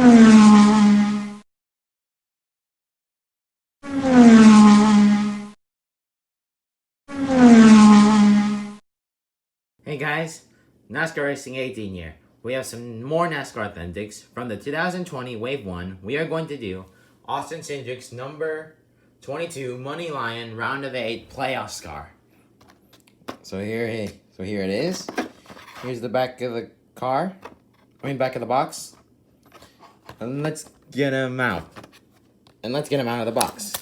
Hey guys, NASCAR Racing 18 here. We have some more NASCAR Authentics from the 2020 Wave 1. We are going to do Austin Cindric's number 22 MoneyLion Round of 8 Playoff Car. So here it is. Here's the back of the car. Back of the box. And let's get him out. And let's get him out of the box.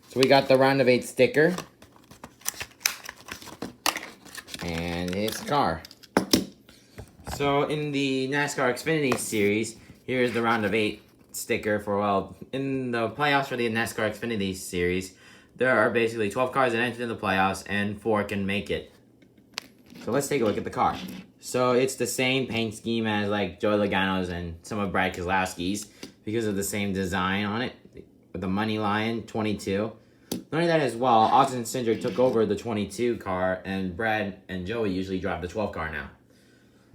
So we got the Round of 8 sticker. And his car. So in the NASCAR Xfinity series, here's the Round of 8 sticker for, well, in the playoffs for the NASCAR Xfinity series, there are basically 12 cars that enter the playoffs and 4 can make it. So let's take a look at the car. So it's the same paint scheme as like Joey Logano's and some of Brad Keselowski's because of the same design on it with the MoneyLion 22. Not only that as well, Austin Cindric took over the 22 car, and Brad and Joey usually drive the 12 car now.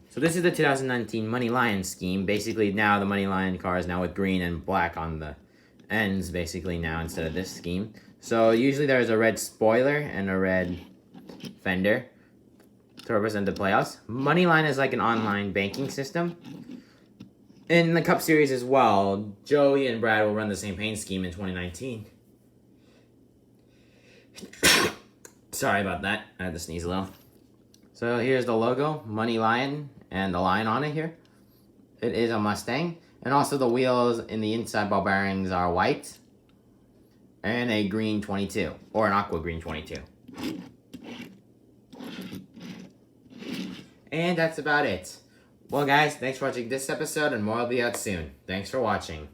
So this is the 2019 MoneyLion scheme. Basically now the MoneyLion car is now with green and black on the ends basically now instead of this scheme. So usually there's a red spoiler and a red fender to represent the playoffs. MoneyLion is like an online banking system. In the Cup Series as well, Joey and Brad will run the same paint scheme in 2019. Sorry about that. I had to sneeze a little. So here's the logo, MoneyLion, and the line on it here. It is a Mustang. And also the wheels in the inside ball bearings are white. And a green 22. Or an aqua green 22. And that's about it. Well guys, thanks for watching this episode, and more will be out soon. Thanks for watching.